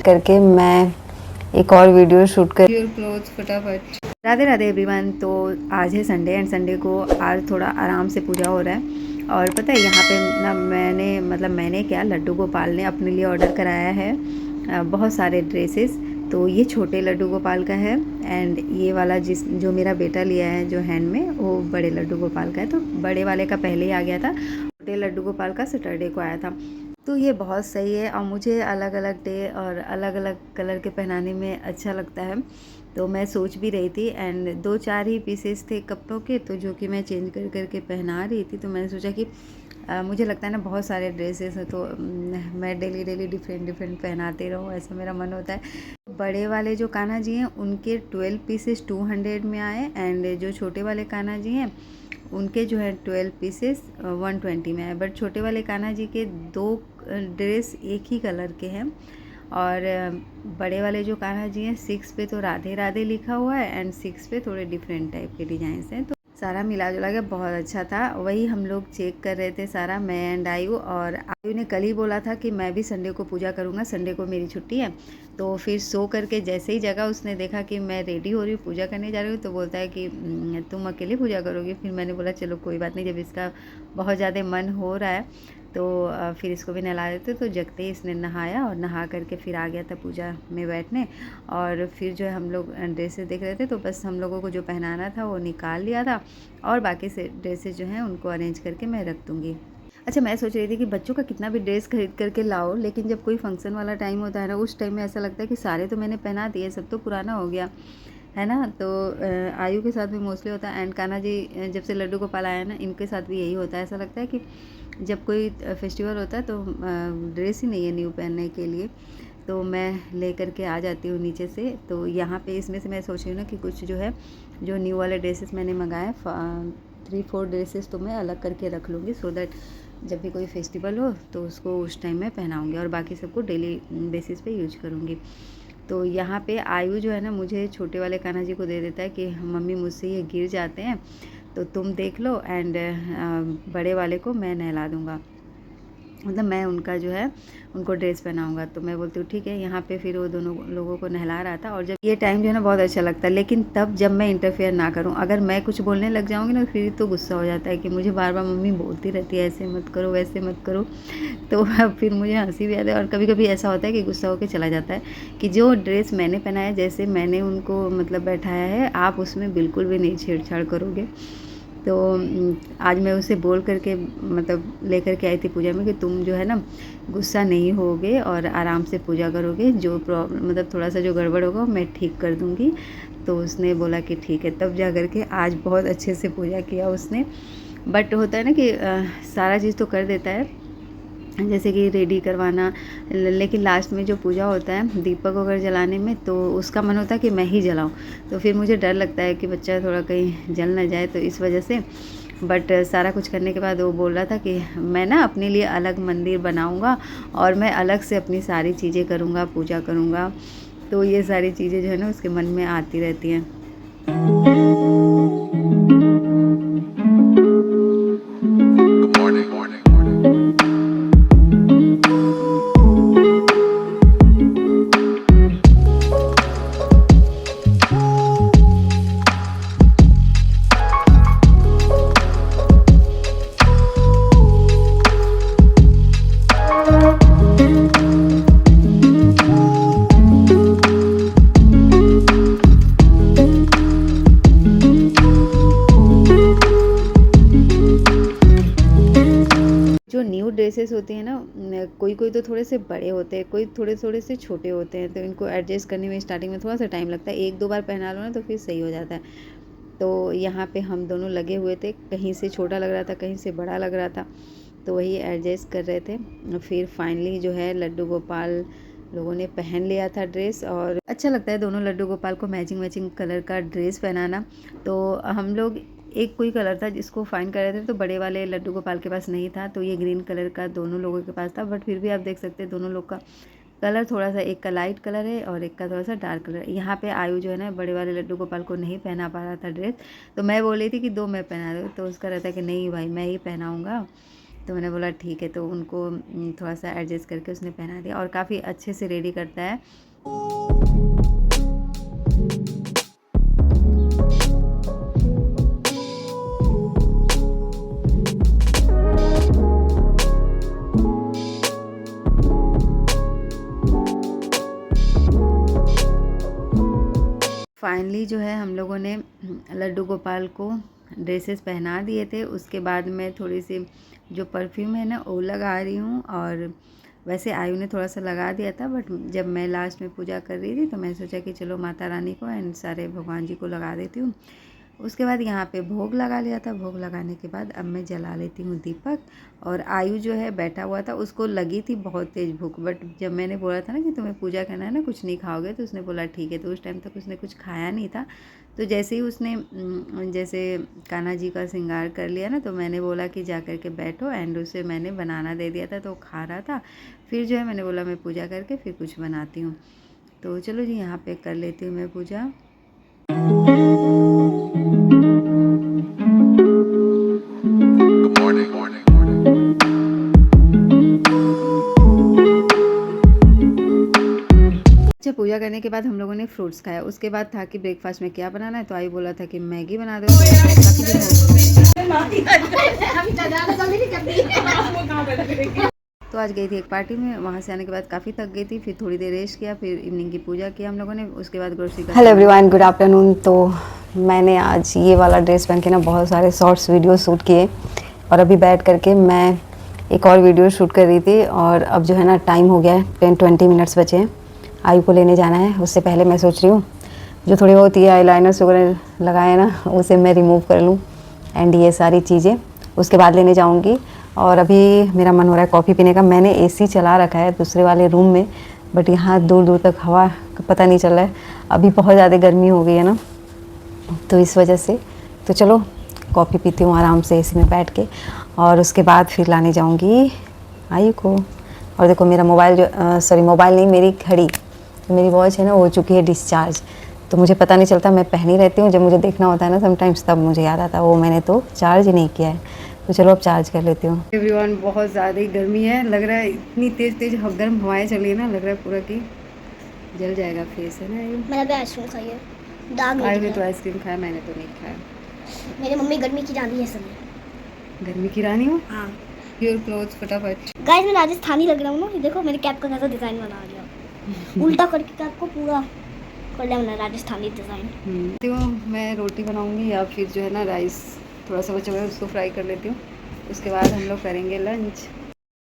करके मैं एक और वीडियो शूट कर क्लोथ फटाफट। राधे राधे एवरीवन। तो आज है संडे एंड संडे को आज थोड़ा आराम से पूजा हो रहा है। और पता है यहाँ पे ना मैंने क्या लड्डू गोपाल ने अपने लिए ऑर्डर कराया है बहुत सारे ड्रेसेस। तो ये छोटे लड्डू गोपाल का है एंड ये वाला जो मेरा बेटा लिया है जो हैंड में वो बड़े लड्डू गोपाल का है। तो बड़े वाले का पहले ही आ गया था, छोटे लड्डू गोपाल का सैटरडे को आया था। तो ये बहुत सही है और मुझे अलग अलग डे और अलग अलग कलर के पहनाने में अच्छा लगता है। तो मैं सोच भी रही थी एंड 2-4 ही पीसेस थे कपड़ों के तो जो कि मैं चेंज कर करके पहना रही थी। तो मैंने सोचा कि मुझे लगता है ना बहुत सारे ड्रेसेस हैं तो मैं डेली डेली डिफरेंट पहनाते रहूँ, ऐसा मेरा मन होता है। बड़े वाले जो कान्हा जी हैं उनके 12 पीसेस 200 में आए एंड जो छोटे वाले कान्हा जी हैं उनके जो है 12 पीसेस 120 में आए। बट छोटे वाले कान्हा जी के 2 ड्रेस एक ही कलर के हैं और बड़े वाले जो कान्हा जी हैं 6 पे तो राधे राधे लिखा हुआ है एंड 6 पे थोड़े डिफरेंट टाइप के डिजाइन हैं। तो सारा मिला जुला के बहुत अच्छा था। वही हम लोग चेक कर रहे थे सारा, मैं एंड आयु। और आयु ने कल ही बोला था कि मैं भी संडे को पूजा करूँगा, संडे को मेरी छुट्टी है। तो फिर सो करके जैसे ही जगह उसने देखा कि मैं रेडी हो रही हूँ पूजा करने जा रही हूँ तो बोलता है कि तुम अकेले पूजा करोगी। फिर मैंने बोला चलो कोई बात नहीं, जब इसका बहुत ज़्यादा मन हो रहा है तो फिर इसको भी नहला देते। तो जगते ही इसने नहाया और नहा करके फिर आ गया था पूजा में बैठने। और फिर जो है हम लोग ड्रेसेस देख रहे थे तो बस हम लोगों को जो पहनाना था वो निकाल लिया था और बाकी से ड्रेसेस जो हैं उनको अरेंज करके मैं रख दूँगी। अच्छा, मैं सोच रही थी कि बच्चों का कितना भी ड्रेस खरीद करके लाओ लेकिन जब कोई फंक्शन वाला टाइम होता है ना उस टाइम में ऐसा लगता है कि सारे तो मैंने पहना दिए, सब तो पुराना हो गया है ना। तो आयु के साथ भी मोस्टली होता है एंड कान्हा जी जब से लड्डू गोपाल आया ना इनके साथ भी यही होता है। ऐसा लगता है कि जब कोई फेस्टिवल होता है तो ड्रेस ही नहीं है न्यू पहनने के लिए, तो मैं ले करके आ जाती हूँ नीचे से। तो यहाँ पे इसमें से मैं सोच रही हूँ ना कि कुछ जो है जो न्यू वाले ड्रेसेस मैंने मंगाए 3-4 ड्रेसेस तो मैं अलग करके रख लूँगी सो दैट जब भी कोई फेस्टिवल हो तो उसको उस टाइम में पहनाऊँगी और बाकी सबको डेली बेसिस पे यूज करूँगी। तो यहाँ पे आयु जो है ना मुझे छोटे वाले कान्हा जी को दे देता है कि मम्मी मुझसे ये गिर जाते हैं तो तुम देख लो एंड बड़े वाले को मैं नहला दूँगा, मतलब मैं उनका जो है उनको ड्रेस पहनाऊँगा। तो मैं बोलती हूँ ठीक है। यहाँ पे फिर वो दोनों लोगों को नहला रहा था और जब ये टाइम जो है ना बहुत अच्छा लगता है, लेकिन तब जब मैं इंटरफेयर ना करूँ। अगर मैं कुछ बोलने लग जाऊँगी ना फिर तो गुस्सा हो जाता है कि मुझे बार बार मम्मी बोलती रहती है ऐसे मत करो वैसे मत करो। तो फिर मुझे हंसी भी आती है और कभी कभी ऐसा होता है कि गुस्सा होकर चला जाता है कि जो ड्रेस मैंने पहनाया जैसे मैंने उनको मतलब बैठाया है आप उसमें बिल्कुल भी नहीं छेड़छाड़ करोगे। तो आज मैं उसे बोल करके मतलब लेकर के आई थी पूजा में कि तुम जो है ना गुस्सा नहीं होगे और आराम से पूजा करोगे, जो प्रॉब्लम मतलब थोड़ा सा जो गड़बड़ होगा मैं ठीक कर दूँगी। तो उसने बोला कि ठीक है, तब जा कर के आज बहुत अच्छे से पूजा किया उसने। बट होता है ना कि सारा चीज़ तो कर देता है जैसे कि रेडी करवाना, लेकिन लास्ट में जो पूजा होता है दीपक वगैरह जलाने में तो उसका मन होता है कि मैं ही जलाऊं। तो फिर मुझे डर लगता है कि बच्चा थोड़ा कहीं जल ना जाए, तो इस वजह से। बट सारा कुछ करने के बाद वो बोल रहा था कि मैं ना अपने लिए अलग मंदिर बनाऊंगा और मैं अलग से अपनी सारी चीज़ें करूंगा, पूजा करूंगा। तो ये सारी चीज़ें जो है ना उसके मन में आती रहती हैं। जो न्यू ड्रेसेस होती हैं ना कोई कोई तो थोड़े से बड़े होते हैं, कोई थोड़े थोड़े से छोटे होते हैं, तो इनको एडजस्ट करने में स्टार्टिंग में थोड़ा सा टाइम लगता है। 1-2 बार पहना लो ना तो फिर सही हो जाता है। तो यहाँ पे हम दोनों लगे हुए थे, कहीं से छोटा लग रहा था कहीं से बड़ा लग रहा था, तो वही एडजस्ट कर रहे थे। फिर फाइनली जो है लड्डू गोपाल लोगों ने पहन लिया था ड्रेस और अच्छा लगता है दोनों लड्डू गोपाल को मैचिंग मैचिंग कलर का ड्रेस पहनाना। तो हम लोग एक कोई कलर था जिसको फाइंड कर रहे थे, तो बड़े वाले लड्डू गोपाल के पास नहीं था, तो ये ग्रीन कलर का दोनों लोगों के पास था। बट फिर भी आप देख सकते हैं दोनों लोग का कलर थोड़ा सा, एक का लाइट कलर है और एक का थोड़ा सा डार्क कलर है। यहाँ पे आयु जो है ना बड़े वाले लड्डू गोपाल को नहीं पहना पा रहा था ड्रेस, तो मैं बोल रही थी कि दो मैं पहना दूँ, तो उसका रहता है कि नहीं भाई मैं ही पहनाऊँगा। तो मैंने बोला ठीक है, तो उनको थोड़ा सा एडजस्ट करके उसने पहना दिया और काफ़ी अच्छे से रेडी करता है। फाइनली जो है हम लोगों ने लड्डू गोपाल को ड्रेसेस पहना दिए थे। उसके बाद मैं थोड़ी सी जो परफ्यूम है ना वो लगा रही हूँ, और वैसे आयु ने थोड़ा सा लगा दिया था, बट जब मैं लास्ट में पूजा कर रही थी तो मैं सोचा कि चलो माता रानी को एंड सारे भगवान जी को लगा देती हूँ। उसके बाद यहाँ पे भोग लगा लिया था। भोग लगाने के बाद अब मैं जला लेती हूँ दीपक। और आयु जो है बैठा हुआ था, उसको लगी थी बहुत तेज़ भूख, बट जब मैंने बोला था ना कि तुम्हें पूजा करना है ना, कुछ नहीं खाओगे, तो उसने बोला ठीक है। तो उस टाइम तक उसने कुछ खाया नहीं था। तो जैसे ही उसने जैसे कान्हा जी का श्रृंगार कर लिया ना, तो मैंने बोला कि जा कर के बैठो, एंड उसे मैंने बनाना दे दिया था तो खा रहा था। फिर जो है मैंने बोला मैं पूजा करके फिर कुछ बनाती हूँ। तो चलो जी यहाँ पे कर लेती हूँ मैं पूजा। अच्छा, पूजा करने के बाद हम लोगों ने फ्रूट्स खाया। उसके बाद था कि ब्रेकफास्ट में क्या बनाना है, तो आई बोला था कि मैगी बना दो। तो आज गई थी एक पार्टी में, वहाँ से आने के बाद काफ़ी थक गई थी। फिर थोड़ी देर रेस्ट किया, फिर इवनिंग की पूजा किया हम लोगों ने। उसके बाद ग्रोसरी का। Hello everyone, good afternoon. तो मैंने आज ये वाला ड्रेस पहन के ना बहुत सारे शॉर्ट्स वीडियो शूट किए, और अभी बैठ करके मैं एक और वीडियो शूट कर रही थी। और अब जो है ना टाइम हो गया है, 10-20 मिनट्स बचे हैं, आयु को लेने जाना है। उससे पहले मैं सोच रही हूँ जो थोड़ी बहुत ये आईलाइनर्स वगैरह लगाए ना, उसे मैं रिमूव कर लूँ, एंड ये सारी चीज़ें उसके बाद लेने जाऊँगी। और अभी मेरा मन हो रहा है कॉफ़ी पीने का। मैंने एसी चला रखा है दूसरे वाले रूम में, बट यहाँ दूर दूर तक हवा का पता नहीं चल रहा है। अभी बहुत ज़्यादा गर्मी हो गई है ना, तो इस वजह से। तो चलो कॉफ़ी पीती हूँ आराम से एसी में बैठ के, और उसके बाद फिर लाने जाऊँगी आयु को। और देखो मेरा मोबाइल जो सॉरी मोबाइल नहीं, मेरी घड़ी, मेरी वॉच है ना, हो चुकी है डिस्चार्ज। तो मुझे पता नहीं चलता, मैं पहनी रहती हूँ, जब मुझे देखना होता है ना समटाइम्स, तब मुझे याद आता है वो मैंने तो चार्ज ही नहीं किया है। तो चलो अब चार्ज कर लेती हूँ। एवरीवन, बहुत ज़्यादा ही गर्मी है, लग रहा है इतनी तेज़ तेज़ गर्म हवाएं चल रही है ना, लग रहा है पूरा कि जल जाएगा फेस, है ना। मैंने भी आइसक्रीम खाई है, दाग आयु ने तो आइसक्रीम खाया, मैंने तो नहीं खाया। मेरी मम्मी गर्मी की रानी है सब। गर्मी की रानी हूँ। हाँ, प्योर क्लोथ्स फटाफट। गाइस मैं राजस्थानी लग रहा हूँ ना, ये देखो मेरे कैप का कैसा डिज़ाइन बना दिया। उल्टा करके कैप को पूरा कर लिया मैंने राजस्थानी डिज़ाइन। तो मैं रोटी बनाऊंगी या फिर जो है ना राइस थोड़ा सा बचा हुआ है उसको फ्राई कर लेती हूँ। उसके बाद हम लोग करेंगे लंच।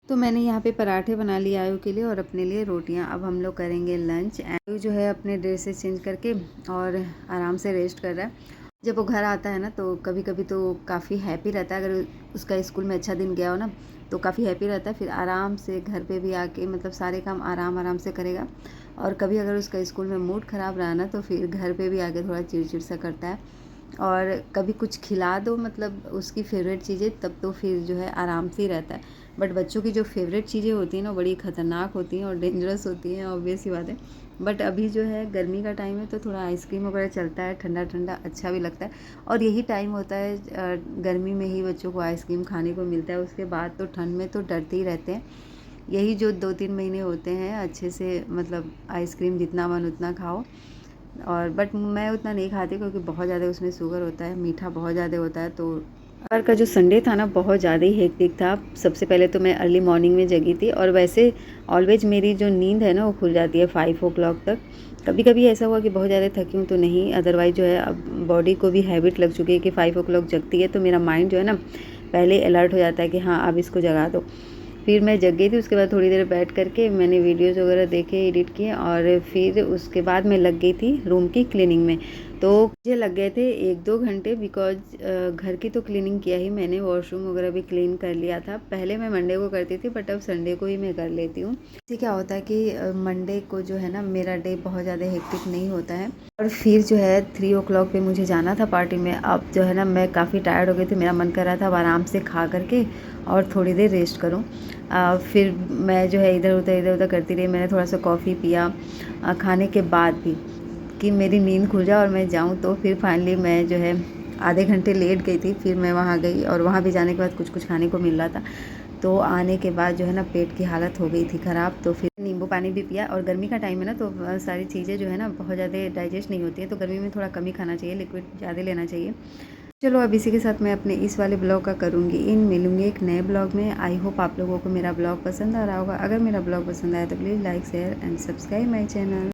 तो मैंने यहाँ पे पराठे बना लिए आयु के लिए और अपने लिए रोटियाँ। अब हम लोग करेंगे लंच। आयु जो है अपने ड्रेसेस चेंज करके और आराम से रेस्ट कर रहा है। जब वो घर आता है ना तो कभी कभी तो काफ़ी हैप्पी रहता है, अगर उसका स्कूल में अच्छा दिन गया हो ना तो काफ़ी हैप्पी रहता है। फिर आराम से घर पे भी आके मतलब सारे काम आराम से करेगा। और कभी अगर उसका स्कूल में मूड ख़राब रहा ना तो फिर घर पे भी आके थोड़ा चिड़चिड़ सा करता है। और कभी कुछ खिला दो मतलब उसकी फेवरेट चीज़ें, तब तो फिर जो है आराम से ही रहता है। बट बच्चों की जो फेवरेट चीज़ें होती हैं ना बड़ी ख़तरनाक होती हैं और डेंजरस होती हैं, ऑब्वियस ही बात है। बट अभी जो है गर्मी का टाइम है तो थोड़ा आइसक्रीम वगैरह चलता है, ठंडा ठंडा अच्छा भी लगता है। और यही टाइम होता है गर्मी में ही बच्चों को आइसक्रीम खाने को मिलता है। उसके बाद तो ठंड में तो डरते ही रहते हैं। यही जो 2-3 महीने होते हैं अच्छे से मतलब आइसक्रीम जितना मन उतना खाओ। और बट मैं उतना नहीं खाती क्योंकि बहुत ज़्यादा उसमें शुगर होता है, मीठा बहुत ज़्यादा होता है। तो बार का जो संडे था ना बहुत ज़्यादा ही हेक्टिक था। सबसे पहले तो मैं अर्ली मॉर्निंग में जगी थी, और वैसे ऑलवेज मेरी जो नींद है ना वो खुल जाती है 5 o'clock तक। कभी कभी ऐसा हुआ कि बहुत ज़्यादा थकी हूँ तो नहीं, अदरवाइज़ जो है अब बॉडी को भी हैबिट लग चुकी है कि 5 o'clock जगती है, तो मेरा माइंड जो है ना पहले अलर्ट हो जाता है कि हाँ अब इसको जगा दो। फिर मैं जग गई थी। उसके बाद थोड़ी देर बैठ करके मैंने वीडियोज़ वगैरह देखे, एडिट किए, और फिर उसके बाद मैं लग गई थी रूम की क्लीनिंग में। तो मुझे लग गए थे 1-2 घंटे, बिकॉज घर की तो क्लीनिंग किया ही मैंने, वॉशरूम वगैरह भी क्लीन कर लिया था। पहले मैं मंडे को करती थी बट अब संडे को ही मैं कर लेती हूँ। इससे क्या होता है कि मंडे को जो है ना मेरा डे बहुत ज़्यादा हेक्टिक नहीं होता है। और फिर जो है 3 o'clock पे मुझे जाना था पार्टी में। अब जो है ना मैं काफ़ी टायर्ड हो गई थी, मेरा मन कर रहा था अब आराम से खा करके और थोड़ी देर रेस्ट करूं। फिर मैं जो है इधर उधर करती रही। मैंने थोड़ा सा कॉफ़ी पिया खाने के बाद भी कि मेरी नींद खुल जाए और मैं जाऊं। तो फिर फाइनली मैं जो है आधे घंटे लेट गई थी। फिर मैं वहाँ गई और वहाँ भी जाने के बाद कुछ खाने को मिल रहा था। तो आने के बाद जो है ना पेट की हालत हो गई थी ख़राब। तो फिर नींबू पानी भी पिया। और गर्मी का टाइम है ना, तो सारी चीज़ें जो है ना बहुत ज़्यादा डाइजेस्ट नहीं होती है, तो गर्मी में थोड़ा कम ही खाना चाहिए, लिक्विड ज़्यादा लेना चाहिए। चलो अब इसी के साथ मैं अपने इस वाले ब्लॉग का करूँगी मिलूँगी एक नए ब्लॉग में। आई होप आप लोगों को मेरा ब्लॉग पसंद आ रहा होगा। अगर मेरा ब्लॉग पसंद आया तो please like share and subscribe my channel.